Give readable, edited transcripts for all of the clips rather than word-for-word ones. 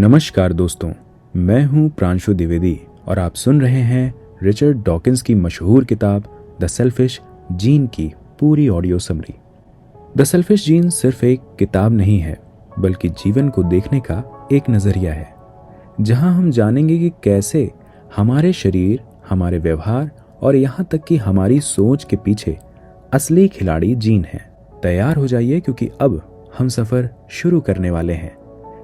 नमस्कार दोस्तों, मैं हूं प्रांशु द्विवेदी और आप सुन रहे हैं रिचर्ड डॉकिंस की मशहूर किताब द सेल्फिश जीन की पूरी audio summary. The selfish gene सिर्फ एक किताब नहीं है, बल्कि जीवन को देखने का एक नज़रिया है, जहां हम जानेंगे कि कैसे हमारे शरीर, हमारे व्यवहार और यहाँ तक कि हमारी सोच के पीछे असली खिलाड़ी जीन है। तैयार हो जाइए, क्योंकि अब हम सफ़र शुरू करने वाले हैं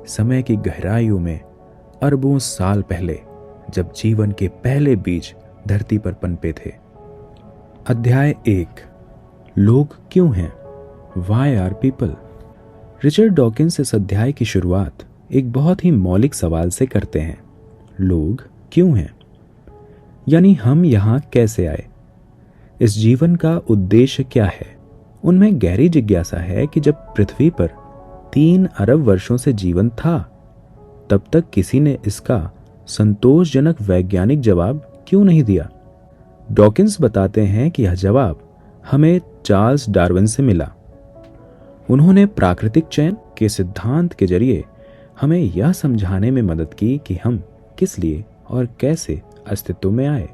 समय की गहराइयों में, अरबों साल पहले, जब जीवन के पहले बीज धरती पर पनपे थे। अध्याय 1, लोग क्यों हैं? Why are people? Richard Dawkins इस अध्याय की शुरुआत एक बहुत ही मौलिक सवाल से करते हैं। लोग क्यों हैं? यानी हम यहाँ कैसे आए? इस जीवन का उद्देश्य क्या है? उनमें गहरी जिज्ञासा है कि जब पृथ्वी पर 3 अरब वर्षों से जीवन था, तब तक किसी ने इसका संतोषजनक वैज्ञानिक जवाब क्यों नहीं दिया? डॉकिंस बताते हैं कि यह जवाब हमें चार्ल्स डार्विन से मिला। उन्होंने प्राकृतिक चयन के सिद्धांत के जरिए हमें यह समझाने में मदद की कि हम किस लिए और कैसे अस्तित्व में आए।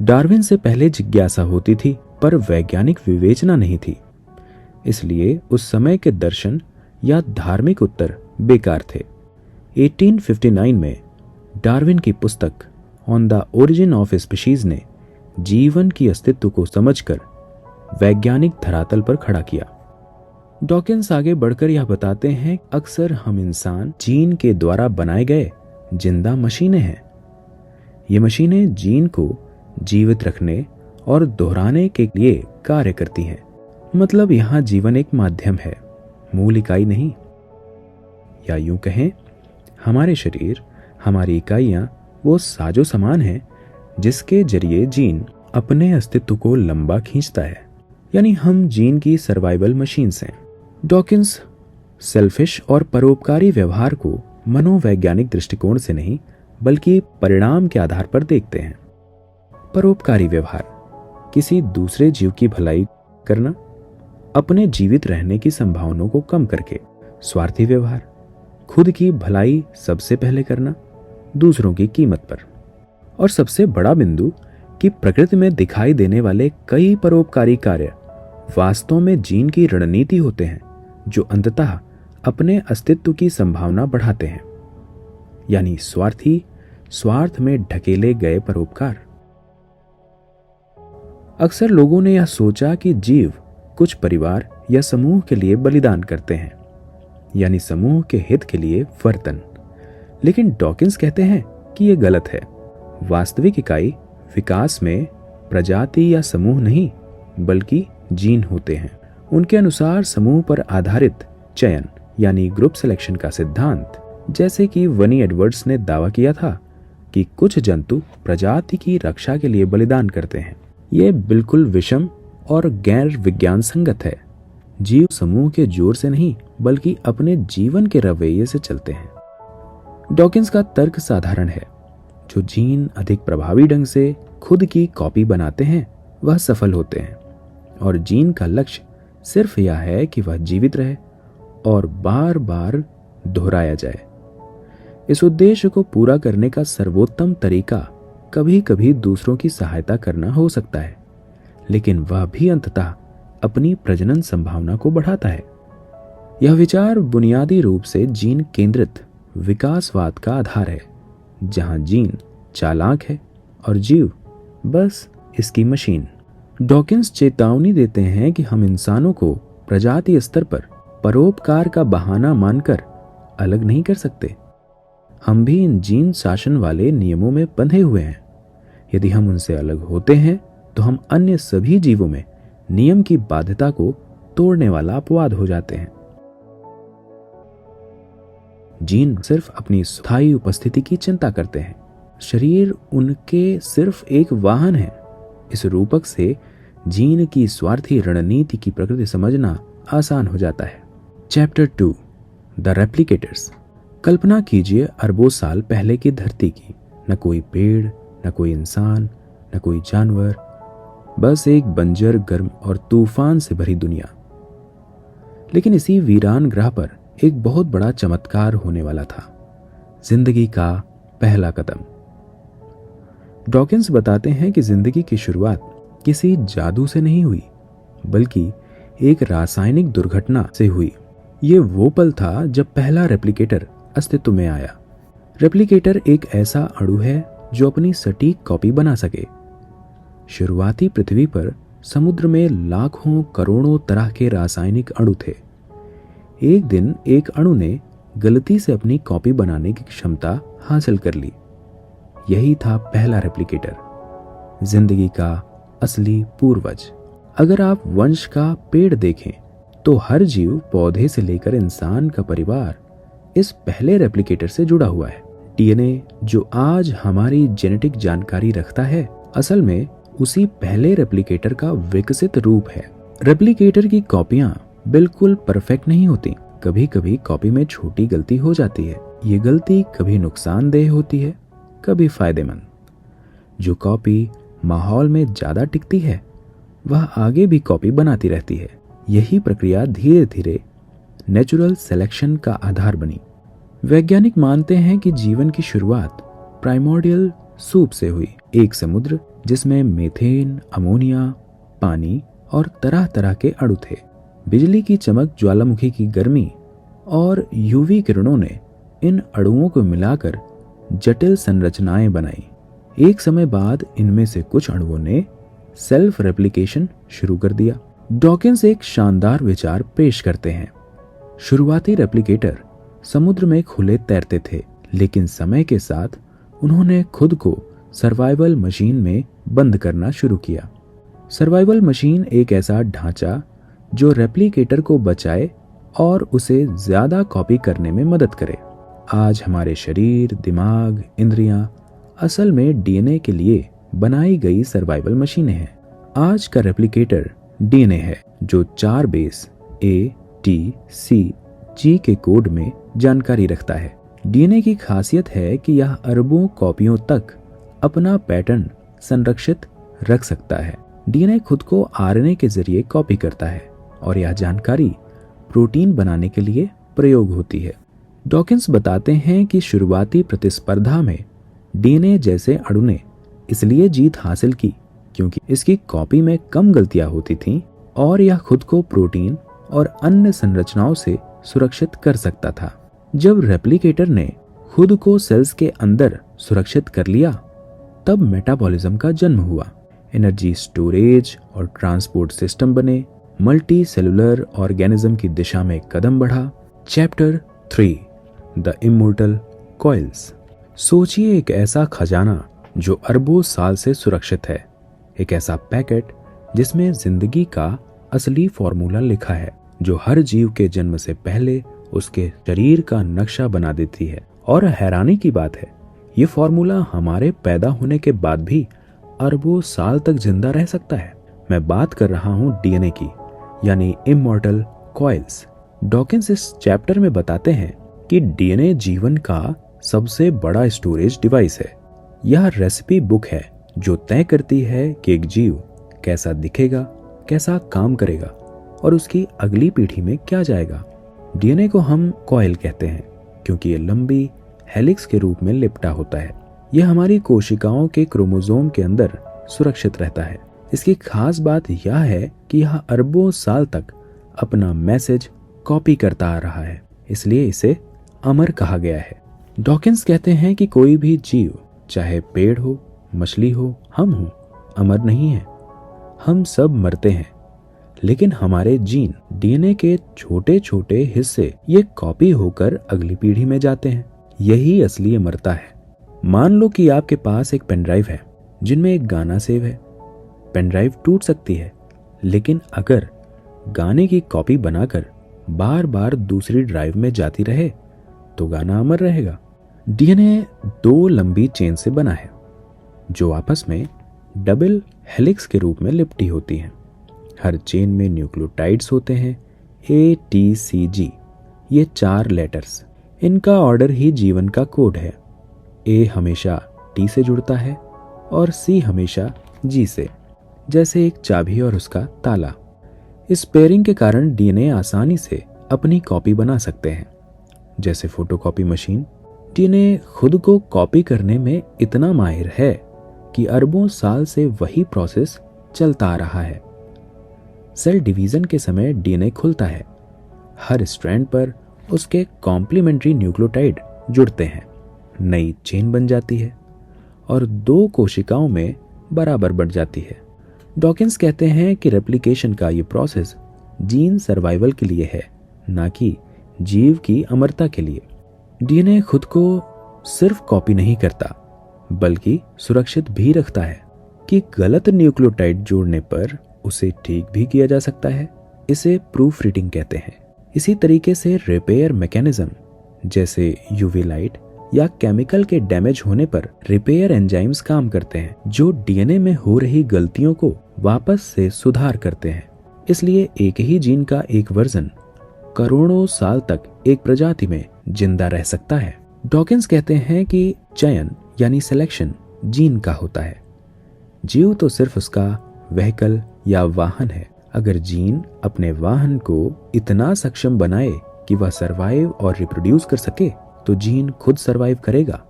डार्विन से पहले जिज्ञासा होती थी, पर वैज्ञानिक विवेचना नहीं थी। इसलिए उस समय के दर्शन या धार्मिक उत्तर बेकार थे। 1859 में डार्विन की पुस्तक on the origin of species ने जीवन की अस्तित्व को समझकर वैज्ञानिक धरातल पर खड़ा किया। डॉकिंस आगे बढ़कर यह बताते हैं, अक्सर हम इंसान जीन के द्वारा बनाए गए जिंदा मशीनें हैं। ये मशीनें जीन को जीवित रखने और दोहराने के लिए कार्य करती हैं। मतलब यहाँ जीवन एक माध्यम है, मूल इकाई नहीं। या यूं कहें, हमारे शरीर, हमारी इकाइयां वो साजो सामान हैं जिसके जरिए जीन अपने अस्तित्व को लंबा खींचता है। यानी हम जीन की सर्वाइवल मशीन्स हैं। डॉकिंस सेल्फिश और परोपकारी व्यवहार को मनोवैज्ञानिक दृष्टिकोण से नहीं, बल्कि परिणाम के आधार पर देखते हैं। परोपकारी व्यवहार, किसी दूसरे जीव की भलाई करना, अपने जीवित रहने की संभावनाओं को कम करके। स्वार्थी व्यवहार, खुद की भलाई सबसे पहले करना, दूसरों की कीमत पर। और सबसे बड़ा बिंदु कि प्रकृति में दिखाई देने वाले कई परोपकारी कार्य वास्तव में जीन की रणनीति होते हैं, जो अंततः अपने अस्तित्व की संभावना बढ़ाते हैं। यानी स्वार्थी, स्वार्थ में ढकेले गए परोपकार। अक्सर लोगों ने यह सोचा कि जीव कुछ परिवार या समूह के लिए बलिदान करते हैं, यानी समूह के हित के लिए वर्तन। लेकिन डॉकिंस कहते हैं कि यह गलत है। वास्तविक इकाई विकास में प्रजाति या समूह नहीं, बल्कि जीन होते हैं। उनके अनुसार समूह पर आधारित चयन, यानी ग्रुप सिलेक्शन का सिद्धांत, जैसे कि वनी एडवर्ड्स ने दावा किया था कि कुछ जंतु प्रजाति की रक्षा के लिए बलिदान करते हैं, ये बिल्कुल विषम और गैर विज्ञान संगत है। जीव समूह के जोर से नहीं, बल्कि अपने जीवन के रवैये से चलते हैं। डॉकिंस का तर्क साधारण है। जो जीन अधिक प्रभावी ढंग से खुद की कॉपी बनाते हैं, वह सफल होते हैं। और जीन का लक्ष्य सिर्फ यह है कि वह जीवित रहे और बार बार दोहराया जाए। इस उद्देश्य को पूरा करने का सर्वोत्तम तरीका कभी कभी दूसरों की सहायता करना हो सकता है, लेकिन वह भी अंततः अपनी प्रजनन संभावना को बढ़ाता है। यह विचार बुनियादी रूप से जीन केंद्रित विकासवाद का आधार है, जहां जीन चालाक है और जीव बस इसकी मशीन। डॉकिंस चेतावनी देते हैं कि हम इंसानों को प्रजाति स्तर पर परोपकार का बहाना मानकर अलग नहीं कर सकते। हम भी इन जीन शासन वाले नियमों में बंधे हुए हैं। यदि हम उनसे अलग होते हैं, तो हम अन्य सभी जीवों में नियम की बाध्यता को तोड़ने वाला अपवाद हो जाते हैं। जीन सिर्फ अपनी स्थायी उपस्थिति की चिंता करते हैं। शरीर उनके सिर्फ एक वाहन है। इस रूपक से जीन की स्वार्थी रणनीति की प्रकृति समझना आसान हो जाता है। Chapter 2, the रेप्लिकेटर्स। कल्पना कीजिए अरबों साल पहले की धरती की। न कोई पेड़, न कोई इंसान, न कोई जानवर, बस एक बंजर, गर्म और तूफान से भरी दुनिया। लेकिन इसी वीरान ग्रह पर एक बहुत बड़ा चमत्कार होने वाला था। जिंदगी का पहला कदम। डॉकिंस बताते हैं कि जिंदगी की शुरुआत किसी जादू से नहीं हुई, बल्कि एक रासायनिक दुर्घटना से हुई। ये वो पल था जब पहला रेप्लिकेटर अस्तित्व में आया। रेप्लिकेटर एक ऐसा अणु है जो अपनी सटीक कॉपी बना सके। शुरुआती पृथ्वी पर समुद्र में लाखों करोड़ों तरह के रासायनिक अणु थे। एक दिन एक अणु ने गलती से अपनी कॉपी बनाने की क्षमता हासिल कर ली। यही था पहला रेप्लिकेटर, जिंदगी का असली पूर्वज। अगर आप वंश का पेड़ देखें तो हर जीव, पौधे से लेकर इंसान का परिवार, इस पहले रेप्लिकेटर से जुड़ा हुआ है। डीएनए जो आज हमारी जेनेटिक जानकारी रखता है, असल में उसी पहले रेप्लिकेटर का विकसित रूप है। रेप्लिकेटर की कॉपियां बिल्कुल परफेक्ट नहीं होती। कभी कभी कॉपी में छोटी गलती हो जाती है। ये गलती कभी नुकसानदेह होती है, कभी फायदेमंद। जो कॉपी माहौल में ज्यादा टिकती है, वह आगे भी कॉपी बनाती रहती है। यही प्रक्रिया धीरे धीरे नेचुरल सिलेक्शन का आधार बनी। वैज्ञानिक मानते हैं कि जीवन की शुरुआत प्राइमोर्डियल सूप से हुई, एक समुद्र जिसमें मीथेन, अमोनिया, पानी और तरह तरह के अणु थे। बिजली की चमक, ज्वालामुखी की गर्मी और यूवी किरणों ने इन अणुओं को मिलाकर जटिल संरचनाएं बनाई। एक समय बाद इनमें से कुछ अणुओं ने सेल्फ रेप्लिकेशन शुरू कर दिया। डॉकिंस एक शानदार विचार पेश करते हैं। शुरुआती रेप्लिकेटर समुद्र में खुले तैरते थे, लेकिन समय के साथ उन्होंने खुद को सर्वाइवल मशीन में बंद करना शुरू किया। सर्वाइवल मशीन एक ऐसा ढांचा जो रेप्लिकेटर को बचाए और उसे ज्यादा कॉपी करने में मदद करे। आज हमारे शरीर, दिमाग, इंद्रियां असल में डीएनए के लिए बनाई गई सर्वाइवल मशीनें हैं। आज का रेप्लिकेटर डीएनए है, जो 4 base A, T, C, G के कोड में जानकारी रखता है। डीएनए की खासियत है कि यह अरबों कॉपियों तक अपना पैटर्न संरक्षित रख सकता है। डीएनए खुद को आरएनए के जरिए कॉपी करता है और यह जानकारी प्रोटीन बनाने के लिए प्रयोग होती है। डॉकिंस बताते हैं कि शुरुआती प्रतिस्पर्धा में डीएनए जैसे अणु ने इसलिए जीत हासिल की क्योंकि इसकी कॉपी में कम गलतियां होती थीं और यह खुद को प्रोटीन और अन्य संरचनाओं से सुरक्षित कर सकता था। जब रेप्लिकेटर ने खुद को सेल्स के अंदर सुरक्षित कर लिया, तब मेटाबॉलिज्म का जन्म हुआ। एनर्जी स्टोरेज और ट्रांसपोर्ट सिस्टम बने। मल्टी सेलुलर ऑर्गेनिज्म की दिशा में कदम बढ़ा। Chapter 3, the immortal coils. सोचिए, एक ऐसा खजाना जो अरबों साल से सुरक्षित है, एक ऐसा पैकेट जिसमें जिंदगी का असली फॉर्मूला लिखा है, जो हर जीव के जन्म से पहले उसके शरीर का नक्शा बना देती है। और हैरानी की बात है, ये फॉर्मूला हमारे पैदा होने के बाद भी अरबों साल तक जिंदा रह सकता है। मैं बात कर रहा हूँ डीएनए की, यानी इमॉर्टल कॉइल्स। डॉकिंस इस चैप्टर में बताते हैं कि डीएनए जीवन का सबसे बड़ा स्टोरेज डिवाइस है। यह रेसिपी बुक है जो तय करती है कि एक जीव कैसा दिखेगा, कैसा काम करेगा और उसकी अगली पीढ़ी में क्या जाएगा। डीएनए को हम कॉइल कहते हैं क्योंकि ये लंबी हेलिक्स के रूप में लिपटा होता है। यह हमारी कोशिकाओं के क्रोमोसोम के अंदर सुरक्षित रहता है। इसकी खास बात यह है कि यह अरबों साल तक अपना मैसेज कॉपी करता आ रहा है, इसलिए इसे अमर कहा गया है। डॉकिंस कहते हैं कि कोई भी जीव, चाहे पेड़ हो, मछली हो, हम हो, अमर नहीं है। हम सब मरते हैं, लेकिन हमारे जीन, डीएनए के छोटे छोटे हिस्से ये कॉपी होकर अगली पीढ़ी में जाते हैं। यही असली अमरता है। मान लो कि आपके पास एक पेन ड्राइव है जिनमें एक गाना सेव है। पेन ड्राइव टूट सकती है, लेकिन अगर गाने की कॉपी बनाकर बार बार दूसरी ड्राइव में जाती रहे तो गाना अमर रहेगा। डीएनए 2 लंबी चेन से बना है जो आपस में डबल हेलिक्स के रूप में लिपटी होती हैं। हर चेन में न्यूक्लियोटाइड्स होते हैं, ATCG, ये 4 लेटर्स। इनका ऑर्डर ही जीवन का कोड है। A हमेशा T से जुड़ता है और C हमेशा G से, जैसे एक चाबी और उसका ताला। इस पेयरिंग के कारण डीएनए आसानी से अपनी कॉपी बना सकते हैं, जैसे फोटोकॉपी मशीन। डीएनए खुद को कॉपी करने में इतना माहिर है कि अरबों साल से वही प्रोसेस चलता आ रहा है। सेल डिवीजन के समय डीएनए खुलता है, हर स्ट्रैंड पर उसके कॉम्प्लीमेंट्री न्यूक्लियोटाइड जुड़ते हैं, नई चेन बन जाती है और 2 कोशिकाओं में बराबर बढ़ जाती है। डॉकिंस कहते हैं कि रेप्लिकेशन का ये प्रोसेस जीन सर्वाइवल के लिए है, ना कि जीव की अमरता के लिए। डीएनए खुद को सिर्फ कॉपी नहीं करता, बल्कि सुरक्षित भी रखता है कि गलत न्यूक्लियोटाइड जोड़ने पर उसे ठीक भी किया जा सकता है। इसे प्रूफ रीडिंग कहते हैं। इसी तरीके से रिपेयर मैकेनिज्म जैसे यूवी लाइट या केमिकल के डैमेज होने पर रिपेयर एंजाइम्स काम करते हैं, जो डीएनए में हो रही गलतियों को वापस से सुधार करते हैं। इसलिए एक ही जीन का एक वर्जन करोड़ों साल तक एक प्रजाति में जिंदा रह सकता है। डॉकिंस कहते हैं कि चयन यानी सिलेक्शन जीन का होता है, जीव तो सिर्फ उसका व्हीकल या वाहन है। अगर जीन अपने वाहन को इतना सक्षम बनाए कि वह सरवाइव और रिप्रोड्यूस कर सके, तो जीन खुद सरवाइव करेगा।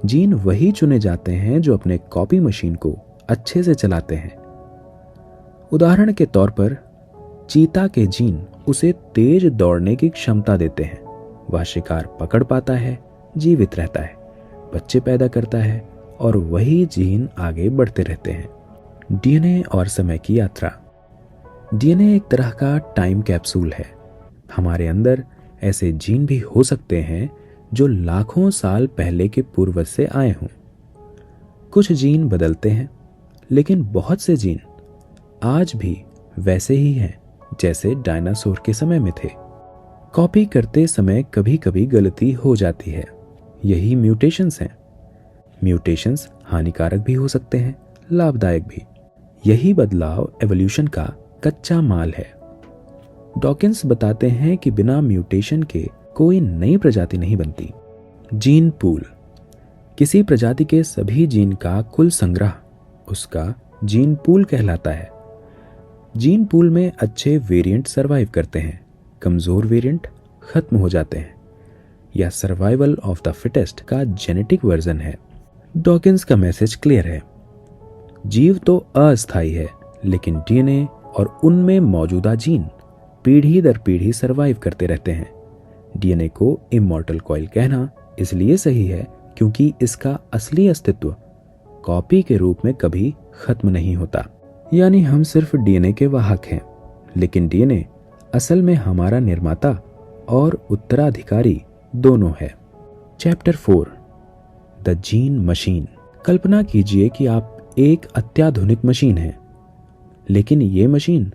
जीन वही चुने जाते हैं जो अपने कॉपी मशीन को अच्छे से चलाते हैं। उदाहरण के तौर पर चीता के जीन उसे तेज दौड़ने की क्षमता देते हैं। वह शिकार पकड़ पाता है, जीवित रहता है, बच्चे पैदा करता है और वही जीन आगे बढ़ते रहते हैं। डीएनए और समय की यात्रा। डीएनए एक तरह का टाइम कैप्सूल है। हमारे अंदर ऐसे जीन भी हो सकते हैं जो लाखों साल पहले के पूर्वज से आए हों। कुछ जीन बदलते हैं, लेकिन बहुत से जीन आज भी वैसे ही हैं जैसे डायनासोर के समय में थे। कॉपी करते समय कभी कभी गलती हो जाती है, यही म्यूटेशंस हैं। म्यूटेशंस हानिकारक भी हो सकते हैं, लाभदायक भी। यही बदलाव एवोल्यूशन का कच्चा माल है। डॉकिंस बताते हैं कि बिना म्यूटेशन के कोई नई प्रजाति नहीं बनती। जीन पूल किसी प्रजाति के सभी जीन का कुल संग्रह उसका जीन पूल कहलाता है। जीन पूल में अच्छे वेरिएंट सरवाइव करते हैं, कमजोर वेरिएंट खत्म हो जाते हैं। यह सर्वाइवल ऑफ द फिटेस्ट का जेनेटिक वर्जन है। डॉकिंस का मैसेज क्लियर है, जीव तो अस्थायी है, लेकिन डीएनए और उनमें मौजूदा जीन पीढ़ी दर पीढ़ी सरवाइव करते रहते हैं। डीएनए को इमॉर्टल कॉइल कहना इसलिए सही है क्योंकि इसका असली अस्तित्व कॉपी के रूप में कभी खत्म नहीं होता। यानी हम सिर्फ डीएनए के वाहक हैं, लेकिन डीएनए असल में हमारा निर्माता और उत्तराधिकारी दोनों है। Chapter 4 the gene machine. कल्पना कीजिए कि आप एक अत्याधुनिक मशीन है, लेकिन ये मशीन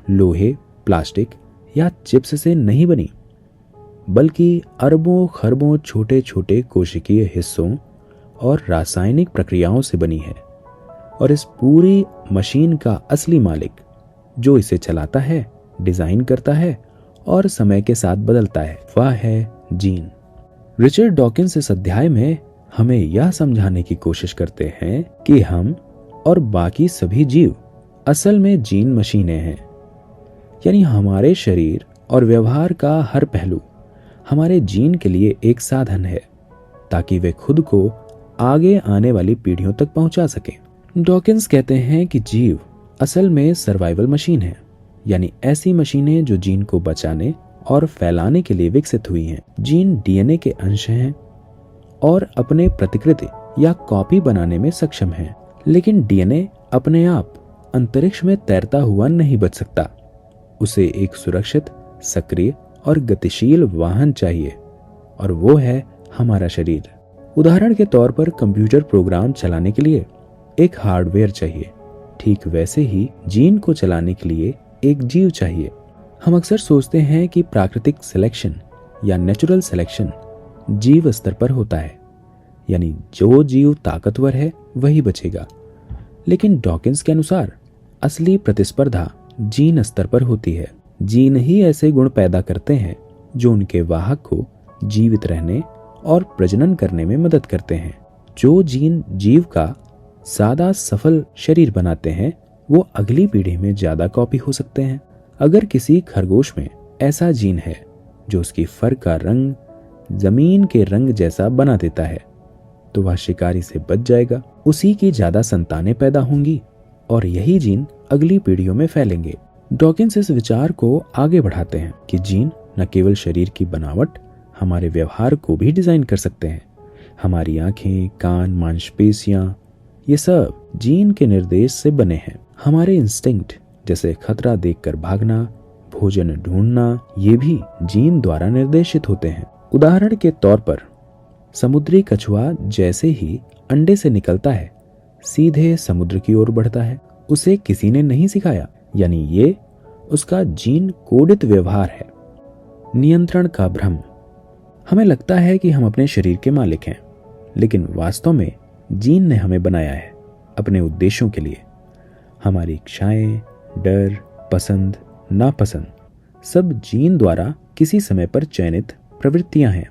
लोहे, प्लास्टिक या चिप्स से नहीं बनी, बल्कि अरबों खरबों छोटे छोटे कोशिकीय हिस्सों और रासायनिक प्रक्रियाओं से बनी है। और इस पूरी मशीन का असली मालिक जो इसे चलाता है, डिजाइन करता है और समय के साथ बदलता है, वह है जीन। रिचर्ड डॉकिंस इस अध्याय में हमें यह समझाने की कोशिश करते हैं कि हम और बाकी सभी जीव असल में जीन मशीनें हैं। यानी हमारे शरीर और व्यवहार का हर पहलू हमारे जीन के लिए एक साधन है, ताकि वे खुद को आगे आने वाली पीढ़ियों तक पहुंचा सकें। डॉकिंस कहते हैं कि जीव असल में सर्वाइवल मशीन है, यानी ऐसी मशीनें जो जीन को बचाने और फैलाने के लिए विकसित हुई हैं। जीन डीएनए के अंश हैं और अपने प्रतिकृति या कॉपी बनाने में सक्षम हैं, लेकिन डीएनए अपने आप अंतरिक्ष में तैरता हुआ नहीं बच सकता। उसे एक सुरक्षित, सक्रिय और गतिशील वाहन चाहिए, और वो है हमारा शरीर। उदाहरण के तौर पर कंप्यूटर प्रोग्राम चलाने के लिए एक हार्डवेयर चाहिए, ठीक वैसे ही जीन को चलाने के लिए एक जीव चाहिए। हम अक्सर सोचते हैं कि प्राकृतिक सिलेक्शन या नेचुरल सिलेक्शन जीव स्तर पर होता है, यानी जो जीव ताकतवर है वही बचेगा। लेकिन डॉकिंस के अनुसार असली प्रतिस्पर्धा जीन स्तर पर होती है। जीन ही ऐसे गुण पैदा करते हैं जो उनके वाहक को जीवित रहने और प्रजनन करने में मदद करते हैं। जो जीन जीव का सादा सफल शरीर बनाते हैं, वो अगली पीढ़ी में ज्यादा कॉपी हो सकते हैं। अगर किसी खरगोश में ऐसा जीन है जो उसकी फर का रंग, जमीन के रंग जैसा बना देता है तो वह शिकारी से बच जाएगा, उसी की ज्यादा संतानें पैदा होंगी और यही जीन अगली पीढ़ियों में फैलेंगे। डॉकिंस इस विचार को आगे बढ़ाते हैं कि जीन न केवल शरीर की बनावट, हमारे व्यवहार को भी डिजाइन कर सकते हैं। हमारी आंखें, कान, मांसपेशियां, ये सब जीन के निर्देश से बने हैं। हमारे इंस्टिंक्ट जैसे खतरा देखकर भागना, भोजन ढूंढना, ये भी जीन द्वारा निर्देशित होते हैं। उदाहरण के तौर पर समुद्री कछुआ जैसे ही अंडे से निकलता है सीधे समुद्र की ओर बढ़ता है। उसे किसी ने नहीं सिखाया, यानी ये उसका जीन कोडित व्यवहार है। नियंत्रण का भ्रम। हमें लगता है कि हम अपने शरीर के मालिक हैं, लेकिन वास्तव में जीन ने हमें बनाया है अपने उद्देश्यों के लिए। हमारी इच्छाएं, डर, पसंद, नापसंद सब जीन द्वारा किसी समय पर चयनित प्रवृत्तियां हैं।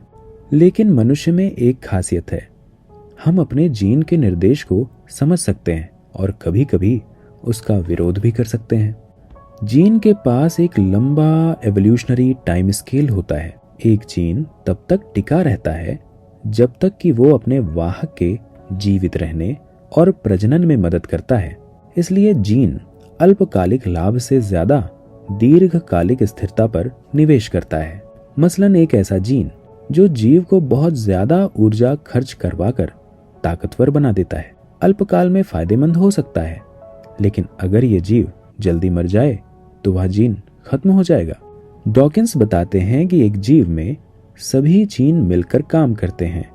लेकिन मनुष्य में एक खासियत है, हम अपने जीन के निर्देश को समझ सकते हैं और कभी कभी उसका विरोध भी कर सकते हैं। जीन के पास एक लंबा एवोल्यूशनरी टाइम स्केल होता है। एक जीन तब तक टिका रहता है जब तक कि वो अपने वाहक के जीवित रहने और प्रजनन में मदद करता है। इसलिए जीन अल्पकालिक लाभ से ज्यादा दीर्घकालिक स्थिरता पर निवेश करता है। मसलन एक ऐसा जीन जो जीव को बहुत ज्यादा ऊर्जा खर्च करवाकर ताकतवर बना देता है, अल्पकाल में फायदेमंद हो सकता है, लेकिन अगर ये जीव जल्दी मर जाए तो वह जीन खत्म हो जाएगा। डॉकिंस बताते हैं कि एक जीव में सभी जीन मिलकर काम करते हैं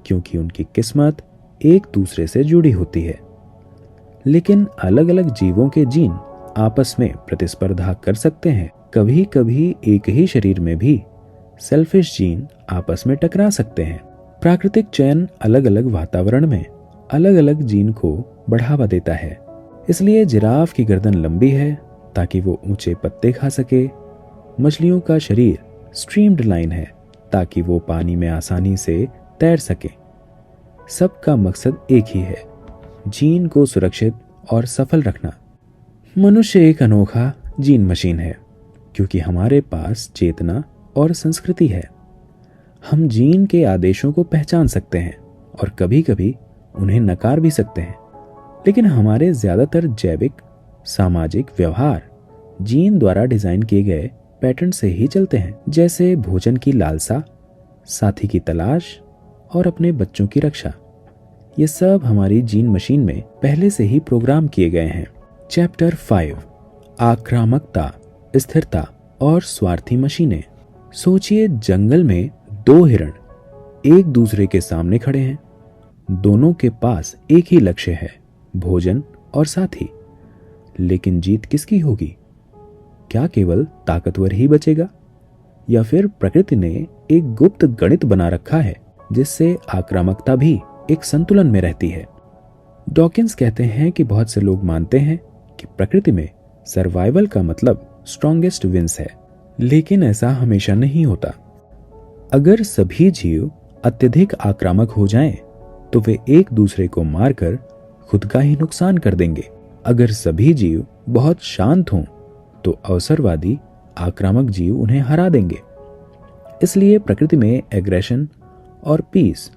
क्योंकि उनकी किस्मत एक दूसरे से जुड़ी होती है। लेकिन अलग अलग जीवों के जीन आपस में प्रतिस्पर्धा कर सकते हैं। कभी कभी एक ही शरीर में भी सेल्फिश जीन आपस में टकरा सकते हैं। प्राकृतिक चयन अलग अलग वातावरण में अलग अलग जीन को बढ़ावा देता है। इसलिए जिराफ की गर्दन लंबी है ताकि वो ऊंचे पत्ते खा सके। मछलियों का शरीर स्ट्रीम्ड लाइन है ताकि वो पानी में आसानी से तैर सके। सबका मकसद एक ही है, जीन को सुरक्षित और सफल रखना। मनुष्य एक अनोखा जीन मशीन है क्योंकि हमारे पास चेतना और संस्कृति है। हम जीन के आदेशों को पहचान सकते हैं और कभी कभी उन्हें नकार भी सकते हैं, लेकिन हमारे ज्यादातर जैविक सामाजिक व्यवहार जीन द्वारा डिजाइन किए गए पैटर्न से ही चलते हैं, जैसे भोजन की लालसा, साथी की तलाश और अपने बच्चों की रक्षा। ये सब हमारी जीन मशीन में पहले से ही प्रोग्राम किए गए हैं। चैप्टर 5, आक्रामकता, स्थिरता और स्वार्थी मशीनें। सोचिए, जंगल में दो हिरण एक दूसरे के सामने खड़े हैं। दोनों के पास एक ही लक्ष्य है, भोजन और साथी। लेकिन जीत किसकी होगी? क्या केवल ताकतवर ही बचेगा, या फिर प्रकृति ने एक गुप्त गणित बना रखा है जिससे आक्रामकता भी एक संतुलन में रहती है? डॉकिंस कहते हैं कि बहुत से लोग मानते हैं कि प्रकृति में सर्वाइवल का मतलब स्ट्रॉन्गेस्ट विंस है, लेकिन ऐसा हमेशा नहीं होता। अगर सभी जीव अत्यधिक आक्रामक हो जाएं, तो वे एक दूसरे को मारकर खुद का ही नुकसान कर देंगे। अगर सभी जीव बहुत शांत हों, तो अवसरवादी आक्रामक जीव उन्हें हरा देंगे। इसलिए प्रकृति में एग्रेशन और पीस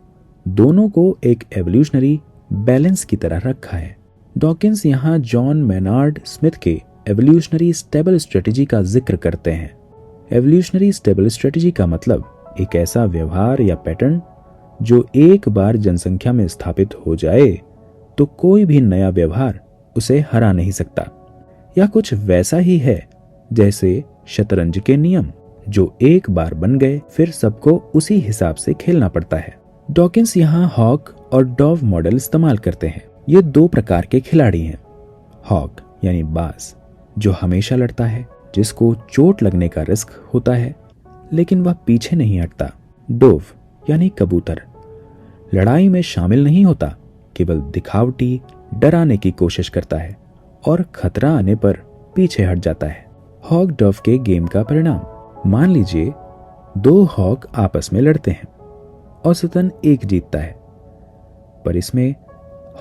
दोनों को एक एवोल्यूशनरी बैलेंस की तरह रखा है। डॉकिंस यहाँ जॉन मैनार्ड स्मिथ के एवोल्यूशनरी स्टेबल स्ट्रेटजी का जिक्र करते हैं। एवोल्यूशनरी स्टेबल स्ट्रेटजी का मतलब एक ऐसा व्यवहार या पैटर्न जो एक बार जनसंख्या में स्थापित हो जाए तो कोई भी नया व्यवहार उसे हरा नहीं सकता। या कुछ वैसा ही है जैसे शतरंज के नियम, जो एक बार बन गए फिर सबको उसी हिसाब से खेलना पड़ता है। डॉकिंस यहाँ हॉक और डॉव मॉडल इस्तेमाल करते हैं। ये दो प्रकार के खिलाड़ी हैं। हॉक यानी बाज, जो हमेशा लड़ता है, जिसको चोट लगने का रिस्क होता है लेकिन वह पीछे नहीं हटता। डोव यानी कबूतर, लड़ाई में शामिल नहीं होता, केवल दिखावटी डराने की कोशिश करता है और खतरा आने पर पीछे हट जाता है। हॉक डव के गेम का परिणाम, मान लीजिए दो हॉक आपस में लड़ते हैं, औसतन एक जीतता है, पर इसमें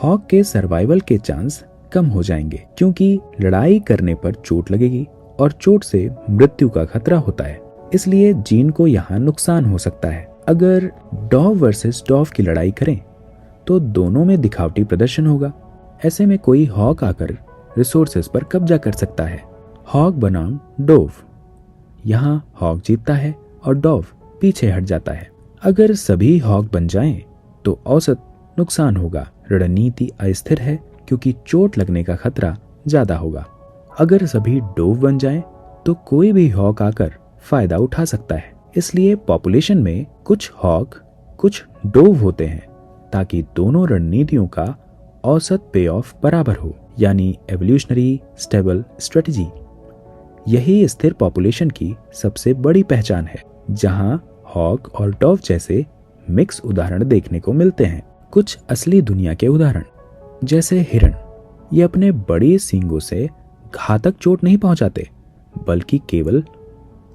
हॉक के सर्वाइवल के चांस कम हो जाएंगे क्योंकि लड़ाई करने पर चोट लगेगी और चोट से मृत्यु का खतरा होता है। इसलिए जीन को यहाँ नुकसान हो सकता है। अगर डॉव वर्सेस डॉव की लड़ाई करें तो दोनों में दिखावटी प्रदर्शन होगा। ऐसे में कोई हॉक आकर रिसोर्सेज पर कब्जा कर सकता है। हॉक बनाम डोव, यहाँ हॉक जीतता है और डॉव पीछे हट जाता है। अगर सभी हॉक बन जाएं तो औसत नुकसान होगा। रणनीति अस्थिर है क्योंकि चोट लगने का खतरा ज्यादा होगा। अगर सभी डोव बन जाएं तो कोई भी हॉक आकर फायदा उठा सकता है। इसलिए पॉपुलेशन में कुछ हॉक कुछ डोव होते हैं ताकि दोनों रणनीतियों का औसत पे ऑफ बराबर हो, यानी एवोल्यूशनरी स्टेबल स्ट्रेटजी। यही स्थिर पॉपुलेशन की सबसे बड़ी पहचान है। जहां हॉक और डॉव जैसे मिक्स उदाहरण देखने को मिलते हैं। कुछ असली दुनिया के उदाहरण जैसे हिरण, ये अपने बड़े सींगों से घातक चोट नहीं पहुंचाते बल्कि केवल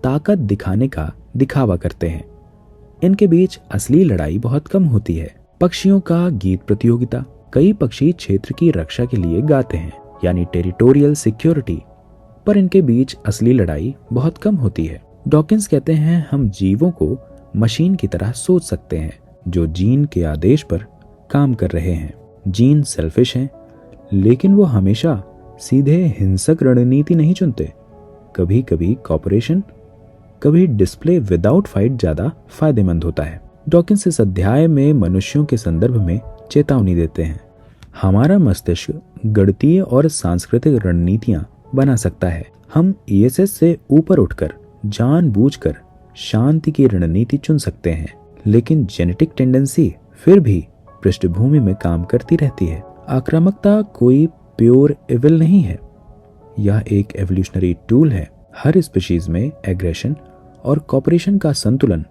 ताकत दिखाने का दिखावा करते हैं। इनके बीच असली लड़ाई बहुत कम होती है। पक्षियों का गीत प्रतियोगिता, कई पक्षी क्षेत्र की रक्षा के लिए गाते हैं, यानी टेरिटोरियल सिक्योरिटी, पर इनके बीच असली लड़ाई बहुत कम होती है। डॉकिंस कहते हैं हम जीवों को मशीन की तरह सोच सकते हैं जो जीन के आदेश पर काम कर रहे हैं। जीन सेल्फिश हैं, लेकिन वो हमेशा सीधे हिंसक रणनीति नहीं चुनते। कभी कभी कॉपरेशन, कभी डिस्प्ले विदाउट फाइट ज्यादा फायदेमंद होता है। डॉकिंस इस अध्याय में मनुष्यों के संदर्भ में चेतावनी देते हैं। हमारा मस्तिष्क गणितीय और सांस्कृतिक रणनीतियां बना सकता है। हम ईएसएस से ऊपर उठकर जानबूझकर शांति की रणनीति चुन सकते हैं, लेकिन जेनेटिक टेंडेंसी फिर भी पृष्ठभूमि में काम करती रहती है। आक्रामकता कोई प्योर इविल नहीं है, यह एक एवोल्यूशनरी टूल है। हर स्पीशीज में एग्रेशन और कॉपरेशन का संतुलन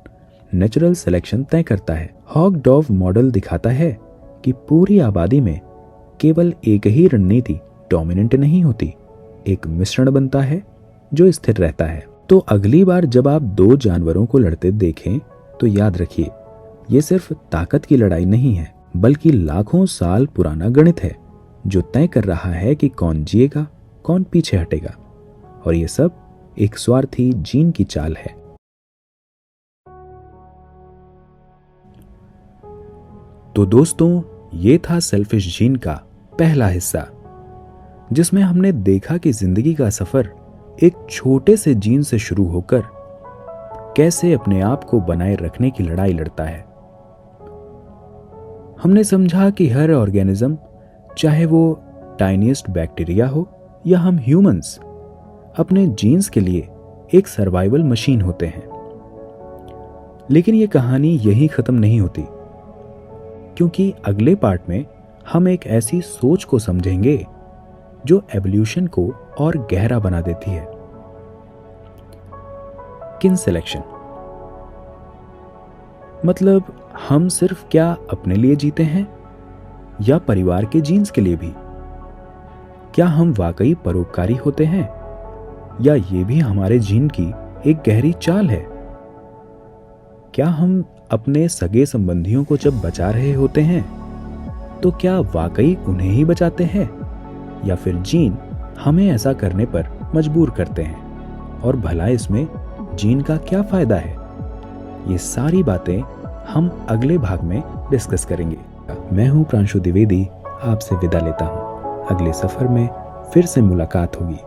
नेचुरल सिलेक्शन तय करता है। हॉक डॉव मॉडल दिखाता है कि पूरी आबादी में केवल एक ही रणनीति डोमिनेंट नहीं होती, एक मिश्रण बनता है जो स्थिर रहता है। तो अगली बार जब आप दो जानवरों को लड़ते देखें तो याद रखिए, ये सिर्फ ताकत की लड़ाई नहीं है, बल्कि लाखों साल पुराना गणित है जो तय कर रहा है कि कौन जिएगा, कौन पीछे हटेगा। और ये सब एक स्वार्थी जीन की चाल है। तो दोस्तों, ये था सेल्फिश जीन का पहला हिस्सा, जिसमें हमने देखा कि जिंदगी का सफर एक छोटे से जीन से शुरू होकर कैसे अपने आप को बनाए रखने की लड़ाई लड़ता है। हमने समझा कि हर ऑर्गेनिज्म, चाहे वो टाइनीस्ट बैक्टीरिया हो या हम ह्यूमंस, अपने जीन्स के लिए एक सर्वाइवल मशीन होते हैं। लेकिन ये कहानी यहीं खत्म नहीं होती, क्योंकि अगले पार्ट में हम एक ऐसी सोच को समझेंगे जो एवोल्यूशन को और गहरा बना देती है। किन सिलेक्शन, मतलब हम सिर्फ क्या अपने लिए जीते हैं या परिवार के जीन्स के लिए भी? क्या हम वाकई परोपकारी होते हैं या ये भी हमारे जीन की एक गहरी चाल है? क्या हम अपने सगे संबंधियों को जब बचा रहे होते हैं तो क्या वाकई उन्हें ही बचाते हैं या फिर जीन हमें ऐसा करने पर मजबूर करते हैं? और भला इसमें जीन का क्या फायदा है? ये सारी बातें हम अगले भाग में डिस्कस करेंगे। मैं हूं प्रांशु द्विवेदी, आपसे विदा लेता हूं। अगले सफर में फिर से मुलाकात होगी।